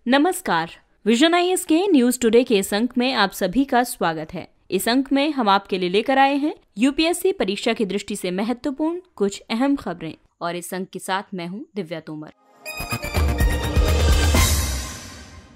नमस्कार। Vision IAS के news today के इस अंक में आप सभी का स्वागत है। इस अंक में हम आपके लिए लेकर आए हैं यूपीएससी परीक्षा की दृष्टि से महत्वपूर्ण कुछ अहम खबरें और इस अंक के साथ मैं हूं दिव्या तोमर।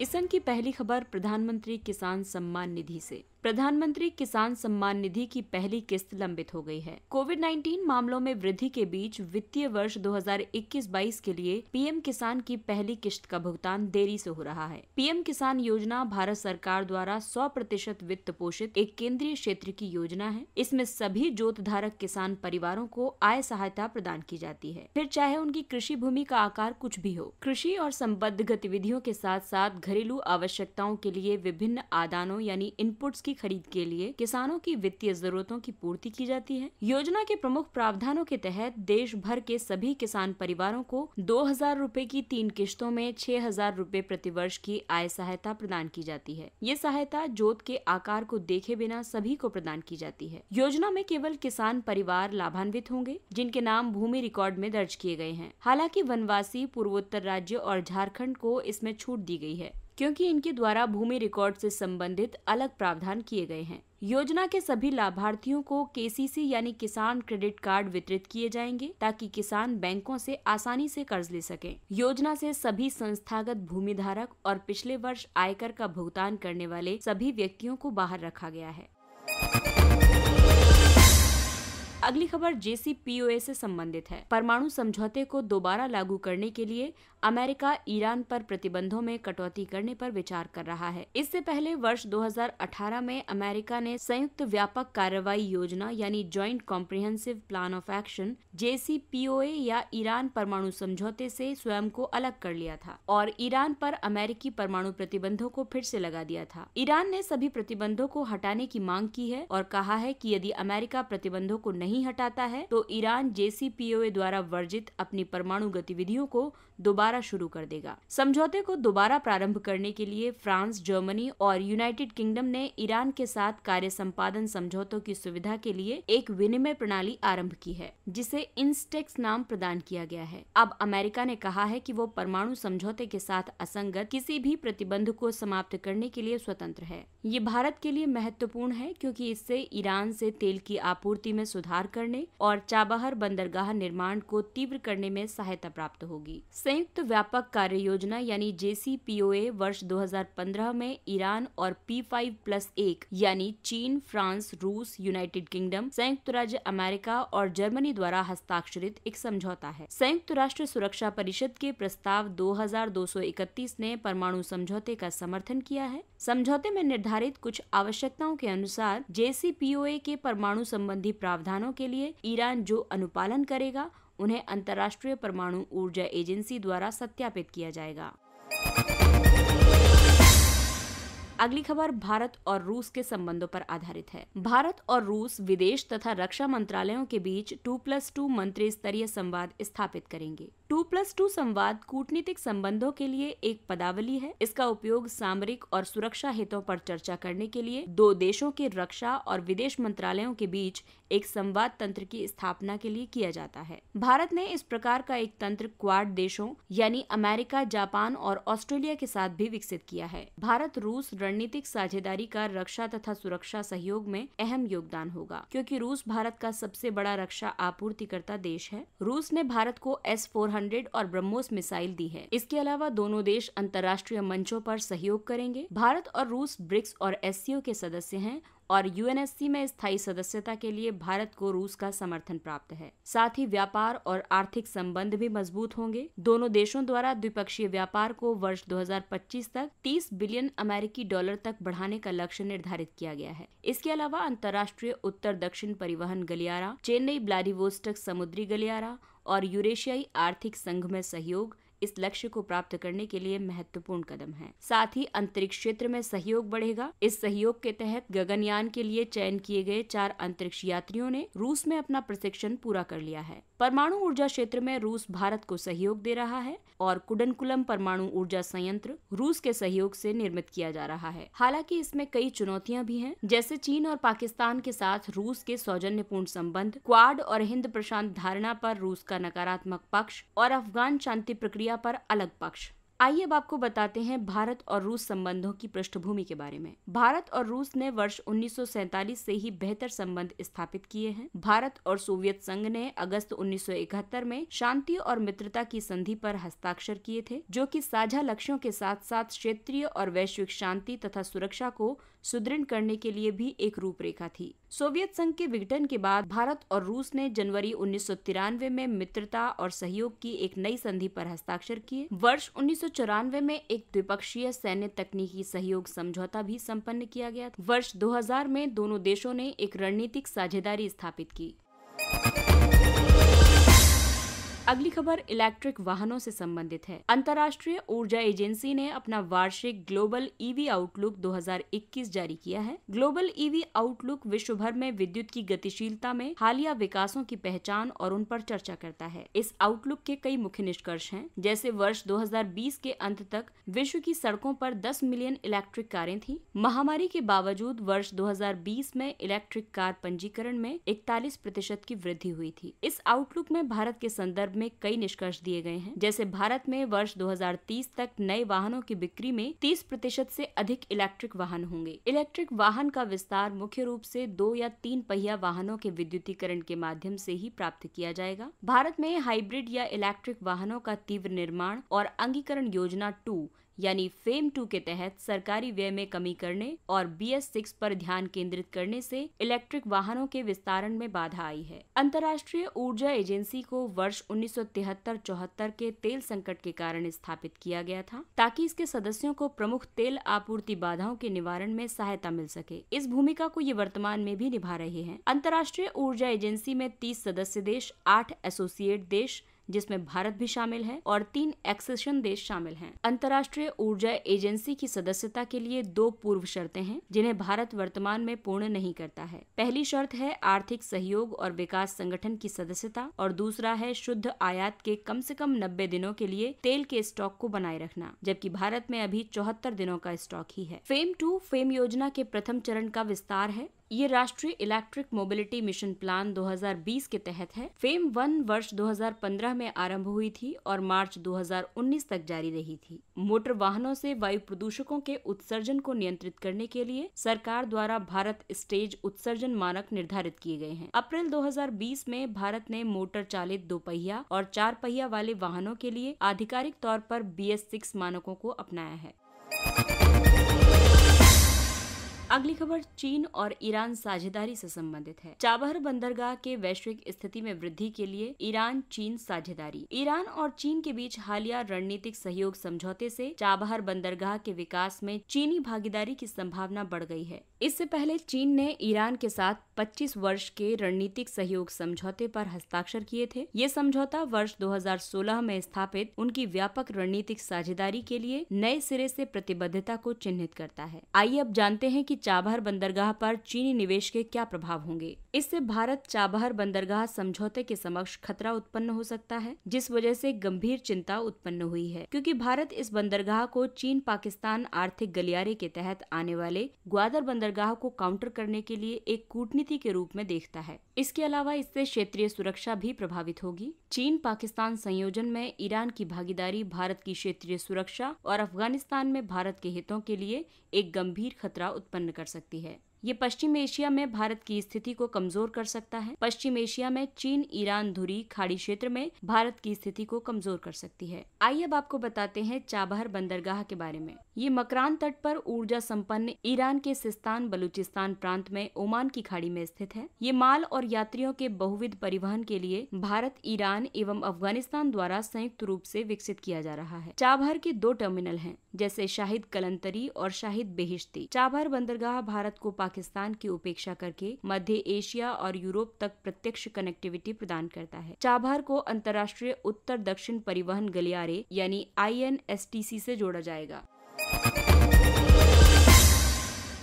इस अंक की पहली खबर प्रधानमंत्री किसान सम्मान निधि से। प्रधानमंत्री किसान सम्मान निधि की पहली किस्त लंबित हो गई है। कोविड-19 मामलों में वृद्धि के बीच वित्तीय वर्ष 2021-22 के लिए पीएम किसान की पहली किस्त का भुगतान देरी से हो रहा है। पीएम किसान योजना भारत सरकार द्वारा 100% वित्त पोषित एक केंद्रीय क्षेत्र की योजना है। इसमें सभी जोत धारक किसान परिवारों को आय सहायता प्रदान की जाती है, फिर चाहे उनकी कृषि भूमि का आकार कुछ भी हो। कृषि और संबद्ध गतिविधियों के साथ साथ घरेलू आवश्यकताओं के लिए विभिन्न आदानों यानी इनपुट्स की खरीद के लिए किसानों की वित्तीय जरूरतों की पूर्ति की जाती है। योजना के प्रमुख प्रावधानों के तहत देश भर के सभी किसान परिवारों को 2,000 रूपए की 3 किश्तों में 6,000 रूपए प्रति वर्ष की आय सहायता प्रदान की जाती है। ये सहायता जोत के आकार को देखे बिना सभी को प्रदान की जाती है। योजना में केवल किसान परिवार लाभान्वित होंगे जिनके नाम भूमि रिकॉर्ड में दर्ज किए गए हैं। हालांकि वनवासी, पूर्वोत्तर राज्य और झारखंड को इसमें छूट दी गई है क्योंकि इनके द्वारा भूमि रिकॉर्ड से संबंधित अलग प्रावधान किए गए हैं। योजना के सभी लाभार्थियों को केसीसी यानी किसान क्रेडिट कार्ड वितरित किए जाएंगे ताकि किसान बैंकों से आसानी से कर्ज ले सकें। योजना से सभी संस्थागत भूमि धारक और पिछले वर्ष आयकर का भुगतान करने वाले सभी व्यक्तियों को बाहर रखा गया है। अगली खबर JCPOA से संबंधित है। परमाणु समझौते को दोबारा लागू करने के लिए अमेरिका ईरान पर प्रतिबंधों में कटौती करने पर विचार कर रहा है। इससे पहले वर्ष 2018 में अमेरिका ने संयुक्त व्यापक कार्रवाई योजना यानी joint comprehensive plan of action JCPOA या ईरान परमाणु समझौते से स्वयं को अलग कर लिया था और ईरान पर अमेरिकी परमाणु प्रतिबंधों को फिर से लगा दिया था। ईरान ने सभी प्रतिबंधों को हटाने की मांग की है और कहा है कि यदि अमेरिका प्रतिबंधों को नहीं हटाता है तो ईरान JCPOA द्वारा वर्जित अपनी परमाणु गतिविधियों को दोबारा शुरू कर देगा। समझौते को दोबारा प्रारंभ करने के लिए फ्रांस, जर्मनी और यूनाइटेड किंगडम ने ईरान के साथ कार्य संपादन समझौतों की सुविधा के लिए एक विनिमय प्रणाली आरंभ की है जिसे इंस्टेक्स नाम प्रदान किया गया है। अब अमेरिका ने कहा है कि वो परमाणु समझौते के साथ असंगत किसी भी प्रतिबंध को समाप्त करने के लिए स्वतंत्र है। ये भारत के लिए महत्वपूर्ण है क्योंकि इससे ईरान से तेल की आपूर्ति में सुधार करने और चाबहार बंदरगाह निर्माण को तीव्र करने में सहायता प्राप्त होगी। संयुक्त व्यापक कार्य योजना यानी JCPOA वर्ष 2015 में ईरान और P5+1 यानी चीन, फ्रांस, रूस, यूनाइटेड किंगडम, संयुक्त राज्य अमेरिका और जर्मनी द्वारा हस्ताक्षरित एक समझौता है। संयुक्त राष्ट्र सुरक्षा परिषद के प्रस्ताव 2231 ने परमाणु समझौते का समर्थन किया है। समझौते में निर्धारित कुछ आवश्यकताओं के अनुसार JCPOA के परमाणु संबंधी प्रावधानों के लिए ईरान जो अनुपालन करेगा उन्हें अंतर्राष्ट्रीय परमाणु ऊर्जा एजेंसी द्वारा सत्यापित किया जाएगा। अगली खबर भारत और रूस के संबंधों पर आधारित है। भारत और रूस विदेश तथा रक्षा मंत्रालयों के बीच 2+2 मंत्री स्तरीय संवाद स्थापित करेंगे। 2+2 संवाद कूटनीतिक संबंधों के लिए एक पदावली है। इसका उपयोग सामरिक और सुरक्षा हितों पर चर्चा करने के लिए दो देशों के रक्षा और विदेश मंत्रालयों के बीच एक संवाद तंत्र की स्थापना के लिए किया जाता है। भारत ने इस प्रकार का एक तंत्र क्वाड देशों यानी अमेरिका, जापान और ऑस्ट्रेलिया के साथ भी विकसित किया है। भारत रूस रणनीतिक साझेदारी का रक्षा तथा सुरक्षा सहयोग में अहम योगदान होगा क्योंकि रूस भारत का सबसे बड़ा रक्षा आपूर्तिकर्ता देश है। रूस ने भारत को S-400 और ब्रह्मोस मिसाइल दी है। इसके अलावा दोनों देश अंतर्राष्ट्रीय मंचों पर सहयोग करेंगे। भारत और रूस ब्रिक्स और SCO के सदस्य हैं और UNSC में स्थायी सदस्यता के लिए भारत को रूस का समर्थन प्राप्त है। साथ ही व्यापार और आर्थिक संबंध भी मजबूत होंगे। दोनों देशों द्वारा द्विपक्षीय व्यापार को वर्ष 2025 तक $30 बिलियन अमेरिकी डॉलर तक बढ़ाने का लक्ष्य निर्धारित किया गया है। इसके अलावा अंतर्राष्ट्रीय उत्तर दक्षिण परिवहन गलियारा, चेन्नई व्लादिवोस्टोक समुद्री गलियारा और यूरेशियाई आर्थिक संघ में सहयोग इस लक्ष्य को प्राप्त करने के लिए महत्वपूर्ण कदम है। साथ ही अंतरिक्ष क्षेत्र में सहयोग बढ़ेगा। इस सहयोग के तहत गगनयान के लिए चयन किए गए 4 अंतरिक्ष यात्रियों ने रूस में अपना प्रशिक्षण पूरा कर लिया है। परमाणु ऊर्जा क्षेत्र में रूस भारत को सहयोग दे रहा है और कुडनकुलम परमाणु ऊर्जा संयंत्र रूस के सहयोग से निर्मित किया जा रहा है। हालांकि इसमें कई चुनौतियां भी हैं, जैसे चीन और पाकिस्तान के साथ रूस के सौजन्यपूर्ण संबंध, क्वाड और हिंद प्रशांत धारणा पर रूस का नकारात्मक पक्ष और अफगान शांति प्रक्रिया पर अलग पक्ष। आइए अब आपको बताते हैं भारत और रूस संबंधों की पृष्ठभूमि के बारे में। भारत और रूस ने वर्ष 1947 से ही बेहतर संबंध स्थापित किए हैं। भारत और सोवियत संघ ने अगस्त 1971 में शांति और मित्रता की संधि पर हस्ताक्षर किए थे, जो कि साझा लक्ष्यों के साथ साथ क्षेत्रीय और वैश्विक शांति तथा सुरक्षा को सुदृढ़ करने के लिए भी एक रूपरेखा थी। सोवियत संघ के विघटन के बाद भारत और रूस ने जनवरी 1993 में मित्रता और सहयोग की एक नई संधि पर हस्ताक्षर किए। वर्ष 1994 में एक द्विपक्षीय सैन्य तकनीकी सहयोग समझौता भी संपन्न किया गया था। वर्ष 2000 में दोनों देशों ने एक रणनीतिक साझेदारी स्थापित की। अगली खबर इलेक्ट्रिक वाहनों से संबंधित है। अंतर्राष्ट्रीय ऊर्जा एजेंसी ने अपना वार्षिक ग्लोबल ईवी आउटलुक 2021 जारी किया है। ग्लोबल ईवी आउटलुक विश्व भर में विद्युत की गतिशीलता में हालिया विकासों की पहचान और उन पर चर्चा करता है। इस आउटलुक के कई मुख्य निष्कर्ष हैं, जैसे वर्ष 2020 के अंत तक विश्व की सड़कों पर 10 मिलियन इलेक्ट्रिक कारें थी। महामारी के बावजूद वर्ष 2020 में इलेक्ट्रिक कार पंजीकरण में 41% की वृद्धि हुई थी। इस आउटलुक में भारत के संदर्भ में कई निष्कर्ष दिए गए हैं, जैसे भारत में वर्ष 2030 तक नए वाहनों की बिक्री में 30% से अधिक इलेक्ट्रिक वाहन होंगे। इलेक्ट्रिक वाहन का विस्तार मुख्य रूप से 2 या 3 पहिया वाहनों के विद्युतीकरण के माध्यम से ही प्राप्त किया जाएगा। भारत में हाइब्रिड या इलेक्ट्रिक वाहनों का तीव्र निर्माण और अंगीकरण योजना 2 यानी फेम 2 के तहत सरकारी व्यय में कमी करने और BS6 पर ध्यान केंद्रित करने से इलेक्ट्रिक वाहनों के विस्तारण में बाधा आई है। अंतर्राष्ट्रीय ऊर्जा एजेंसी को वर्ष 1973-74 के तेल संकट के कारण स्थापित किया गया था, ताकि इसके सदस्यों को प्रमुख तेल आपूर्ति बाधाओं के निवारण में सहायता मिल सके। इस भूमिका को ये वर्तमान में भी निभा रहे हैं। अंतर्राष्ट्रीय ऊर्जा एजेंसी में 30 सदस्य देश, 8 एसोसिएट देश जिसमें भारत भी शामिल है और 3 एक्सेशन देश शामिल हैं। अंतर्राष्ट्रीय ऊर्जा एजेंसी की सदस्यता के लिए 2 पूर्व शर्तें हैं, जिन्हें भारत वर्तमान में पूर्ण नहीं करता है। पहली शर्त है आर्थिक सहयोग और विकास संगठन की सदस्यता और दूसरा है शुद्ध आयात के कम से कम 90 दिनों के लिए तेल के स्टॉक को बनाए रखना, जबकि भारत में अभी 74 दिनों का स्टॉक ही है। फेम 2 फेम योजना के प्रथम चरण का विस्तार है। ये राष्ट्रीय इलेक्ट्रिक मोबिलिटी मिशन प्लान 2020 के तहत है। फेम 1 वर्ष 2015 में आरंभ हुई थी और मार्च 2019 तक जारी रही थी। मोटर वाहनों से वायु प्रदूषकों के उत्सर्जन को नियंत्रित करने के लिए सरकार द्वारा भारत स्टेज उत्सर्जन मानक निर्धारित किए गए हैं। अप्रैल 2020 में भारत ने मोटर चालित 2 पहिया और 4 पहिया वाले वाहनों के लिए आधिकारिक तौर पर BS6 मानकों को अपनाया है। अगली खबर चीन और ईरान साझेदारी से संबंधित है। चाबहार बंदरगाह के वैश्विक स्थिति में वृद्धि के लिए ईरान चीन साझेदारी। ईरान और चीन के बीच हालिया रणनीतिक सहयोग समझौते से चाबहार बंदरगाह के विकास में चीनी भागीदारी की संभावना बढ़ गई है। इससे पहले चीन ने ईरान के साथ 25 वर्ष के रणनीतिक सहयोग समझौते पर हस्ताक्षर किए थे। ये समझौता वर्ष 2016 में स्थापित उनकी व्यापक रणनीतिक साझेदारी के लिए नए सिरे से प्रतिबद्धता को चिन्हित करता है। आइए अब जानते हैं कि चाबहार बंदरगाह पर चीनी निवेश के क्या प्रभाव होंगे। इससे भारत चाबहार बंदरगाह समझौते के समक्ष खतरा उत्पन्न हो सकता है, जिस वजह से गंभीर चिंता उत्पन्न हुई है, क्योंकि भारत इस बंदरगाह को चीन पाकिस्तान आर्थिक गलियारे के तहत आने वाले ग्वादर बंदरगाह को काउंटर करने के लिए एक कूटनीति के रूप में देखता है। इसके अलावा इससे क्षेत्रीय सुरक्षा भी प्रभावित होगी। चीन पाकिस्तान संयोजन में ईरान की भागीदारी भारत की क्षेत्रीय सुरक्षा और अफगानिस्तान में भारत के हितों के लिए एक गंभीर खतरा उत्पन्न कर सकती है। ये पश्चिम एशिया में भारत की स्थिति को कमजोर कर सकता है। पश्चिम एशिया में चीन ईरान धुरी खाड़ी क्षेत्र में भारत की स्थिति को कमजोर कर सकती है। आइए अब आपको बताते हैं चाबहार बंदरगाह के बारे में। ये मकरान तट पर ऊर्जा संपन्न ईरान के सिस्तान बलूचिस्तान प्रांत में ओमान की खाड़ी में स्थित है। ये माल और यात्रियों के बहुविध परिवहन के लिए भारत, ईरान एवं अफगानिस्तान द्वारा संयुक्त रूप से विकसित किया जा रहा है। चाबहार के 2 टर्मिनल हैं, जैसे शाहिद कलंतरी और शाहिद बेहिश्ती। चाबहार बंदरगाह भारत को पाकिस्तान की उपेक्षा करके मध्य एशिया और यूरोप तक प्रत्यक्ष कनेक्टिविटी प्रदान करता है। चाबहार को अंतर्राष्ट्रीय उत्तर दक्षिण परिवहन गलियारे यानी INSTC से जोड़ा जाएगा।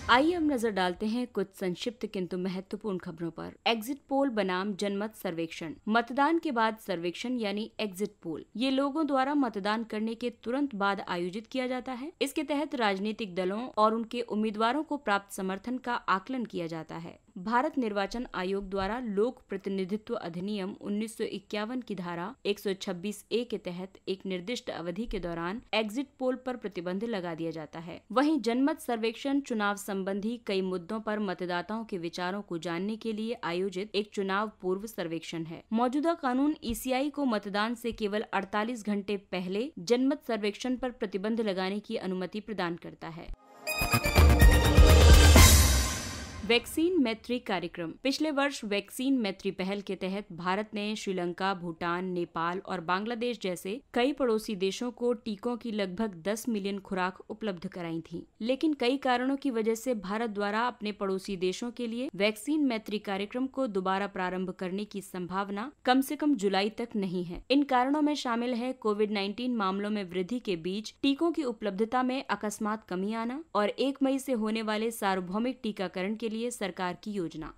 आइए हम नजर डालते हैं कुछ संक्षिप्त किंतु महत्वपूर्ण खबरों पर। एग्जिट पोल बनाम जनमत सर्वेक्षण। मतदान के बाद सर्वेक्षण यानी एग्जिट पोल ये लोगों द्वारा मतदान करने के तुरंत बाद आयोजित किया जाता है। इसके तहत राजनीतिक दलों और उनके उम्मीदवारों को प्राप्त समर्थन का आकलन किया जाता है। भारत निर्वाचन आयोग द्वारा लोक प्रतिनिधित्व अधिनियम 1951 की धारा 126A के तहत एक निर्दिष्ट अवधि के दौरान एग्जिट पोल पर प्रतिबंध लगा दिया जाता है। वहीं जनमत सर्वेक्षण चुनाव संबंधी कई मुद्दों पर मतदाताओं के विचारों को जानने के लिए आयोजित एक चुनाव पूर्व सर्वेक्षण है। मौजूदा कानून ECI को मतदान से केवल 48 घंटे पहले जनमत सर्वेक्षण पर प्रतिबंध लगाने की अनुमति प्रदान करता है। वैक्सीन मैत्री कार्यक्रम। पिछले वर्ष वैक्सीन मैत्री पहल के तहत भारत ने श्रीलंका, भूटान, नेपाल और बांग्लादेश जैसे कई पड़ोसी देशों को टीकों की लगभग 10 मिलियन खुराक उपलब्ध कराई थी। लेकिन कई कारणों की वजह से भारत द्वारा अपने पड़ोसी देशों के लिए वैक्सीन मैत्री कार्यक्रम को दोबारा प्रारंभ करने की संभावना कम से कम जुलाई तक नहीं है। इन कारणों में शामिल है कोविड-19 मामलों में वृद्धि के बीच टीकों की उपलब्धता में अकस्मात कमी आना और 1 मई से होने वाले सार्वभौमिक टीकाकरण के लिए सरकार की योजना।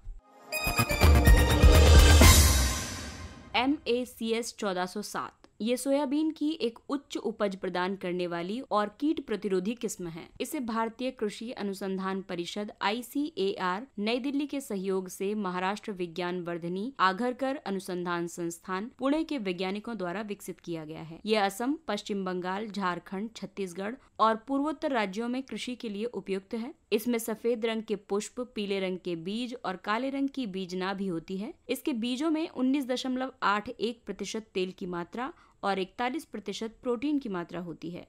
MACS 1407 ये सोयाबीन की एक उच्च उपज प्रदान करने वाली और कीट प्रतिरोधी किस्म है। इसे भारतीय कृषि अनुसंधान परिषद ICAR नई दिल्ली के सहयोग से महाराष्ट्र विज्ञान वर्धिनी आघरकर अनुसंधान संस्थान पुणे के वैज्ञानिकों द्वारा विकसित किया गया है। यह असम, पश्चिम बंगाल, झारखंड, छत्तीसगढ़ और पूर्वोत्तर राज्यों में कृषि के लिए उपयुक्त है। इसमें सफेद रंग के पुष्प, पीले रंग के बीज और काले रंग की बीजना भी होती है। इसके बीजों में 19.81% तेल की मात्रा और 41% प्रोटीन की मात्रा होती है।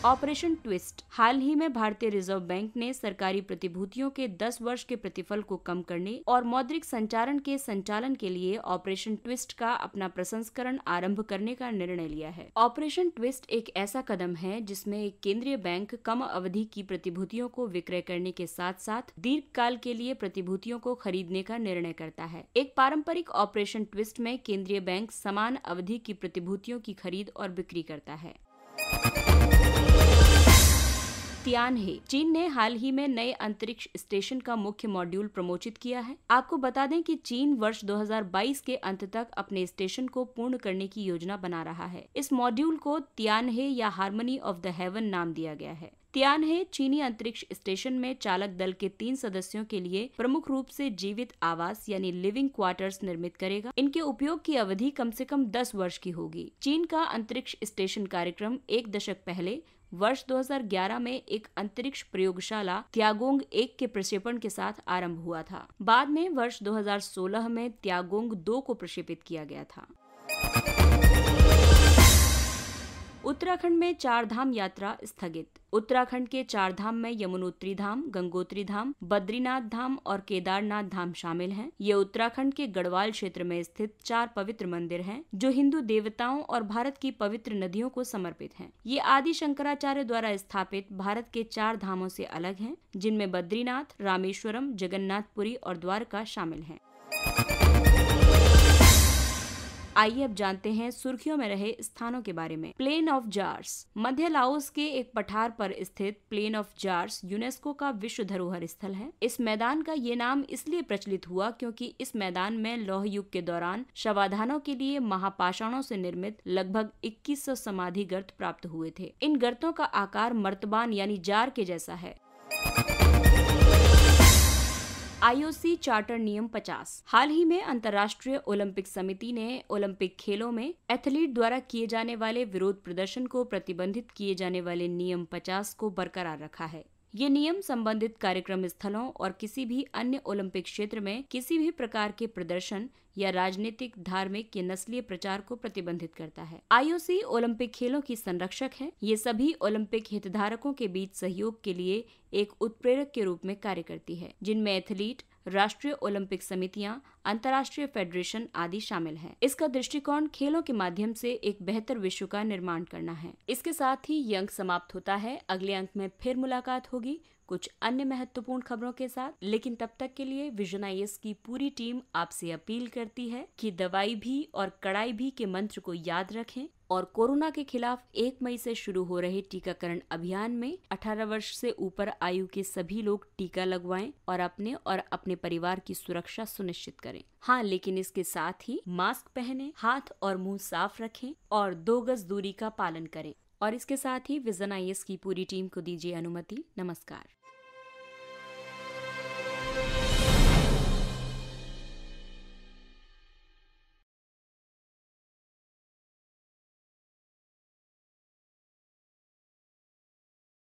Operation twist. हाल ही में भारतीय रिजर्व बैंक ने सरकारी प्रतिभूतियों के 10 वर्ष के प्रतिफल को कम करने और मौद्रिक संचालन के संचालन के लिए ऑपरेशन ट्विस्ट का अपना प्रसंस्करण आरंभ करने का निर्णय लिया है। ऑपरेशन ट्विस्ट एक ऐसा कदम है जिसमें एक केंद्रीय बैंक कम अवधि की प्रतिभूतियों को विक्रय करने के साथ साथ दीर्घकाल के लिए प्रतिभूतियों को खरीदने का निर्णय करता है। एक पारंपरिक ऑपरेशन ट्विस्ट में केंद्रीय बैंक समान अवधि की प्रतिभूतियों की खरीद और बिक्री करता है। तियानहे। चीन ने हाल ही में नए अंतरिक्ष स्टेशन का मुख्य मॉड्यूल प्रमोचित किया है। आपको बता दें कि चीन वर्ष 2022 के अंत तक अपने स्टेशन को पूर्ण करने की योजना बना रहा है। इस मॉड्यूल को तियानहे या हार्मनी ऑफ द हेवन नाम दिया गया है। तियानहे चीनी अंतरिक्ष स्टेशन में चालक दल के 3 सदस्यों के लिए प्रमुख रूप से जीवित आवास यानी लिविंग क्वार्टर्स निर्मित करेगा। इनके उपयोग की अवधि कम से कम 10 वर्ष की होगी। चीन का अंतरिक्ष स्टेशन कार्यक्रम 1 दशक पहले वर्ष 2011 में एक अंतरिक्ष प्रयोगशाला त्यागोंग 1 के प्रक्षेपण के साथ आरंभ हुआ था। बाद में वर्ष 2016 में त्यागोंग 2 को प्रक्षेपित किया गया था। उत्तराखंड में 4 धाम यात्रा स्थगित। उत्तराखंड के 4 धाम में यमुनोत्री धाम, गंगोत्री धाम, बद्रीनाथ धाम और केदारनाथ धाम शामिल हैं। ये उत्तराखंड के गढ़वाल क्षेत्र में स्थित 4 पवित्र मंदिर हैं, जो हिंदू देवताओं और भारत की पवित्र नदियों को समर्पित हैं। ये आदि शंकराचार्य द्वारा स्थापित भारत के 4 धामों से अलग हैं, जिनमें बद्रीनाथ, रामेश्वरम, जगन्नाथपुरी और द्वारका शामिल हैं। आइए अब जानते हैं सुर्खियों में रहे स्थानों के बारे में। Plain of Jars. मध्य लाओस के एक पठार पर स्थित प्लेन ऑफ जार्स यूनेस्को का विश्व धरोहर स्थल है। इस मैदान का ये नाम इसलिए प्रचलित हुआ क्योंकि इस मैदान में लौह युग के दौरान शवाधानों के लिए महापाषाणों से निर्मित लगभग 2100 समाधि गर्त प्राप्त हुए थे। इन गर्तों का आकार मर्तबान यानी जार के जैसा है। IOC चार्टर नियम 50। हाल ही में अंतर्राष्ट्रीय ओलंपिक समिति ने ओलंपिक खेलों में एथलीट द्वारा किए जाने वाले विरोध प्रदर्शन को प्रतिबंधित किए जाने वाले नियम 50 को बरकरार रखा है। ये नियम संबंधित कार्यक्रम स्थलों और किसी भी अन्य ओलंपिक क्षेत्र में किसी भी प्रकार के प्रदर्शन या राजनीतिक, धार्मिक या नस्लीय प्रचार को प्रतिबंधित करता है। IOC ओलंपिक खेलों की संरक्षक है। ये सभी ओलंपिक हितधारकों के बीच सहयोग के लिए एक उत्प्रेरक के रूप में कार्य करती है, जिनमें एथलीट, राष्ट्रीय ओलंपिक समितियां, अंतर्राष्ट्रीय फेडरेशन आदि शामिल हैं। इसका दृष्टिकोण खेलों के माध्यम से एक बेहतर विश्व का निर्माण करना है। इसके साथ ही ये अंक समाप्त होता है। अगले अंक में फिर मुलाकात होगी कुछ अन्य महत्वपूर्ण खबरों के साथ, लेकिन तब तक के लिए विजन IAS की पूरी टीम आपसे अपील करती है कि दवाई भी और कड़ाई भी के मंत्र को याद रखें और कोरोना के खिलाफ 1 मई से शुरू हो रहे टीकाकरण अभियान में 18 वर्ष से ऊपर आयु के सभी लोग टीका लगवाएं और अपने परिवार की सुरक्षा सुनिश्चित करें। हाँ, लेकिन इसके साथ ही मास्क पहनें, हाथ और मुंह साफ रखें और 2 गज दूरी का पालन करें। और इसके साथ ही विजन IAS की पूरी टीम को दीजिए अनुमति। नमस्कार।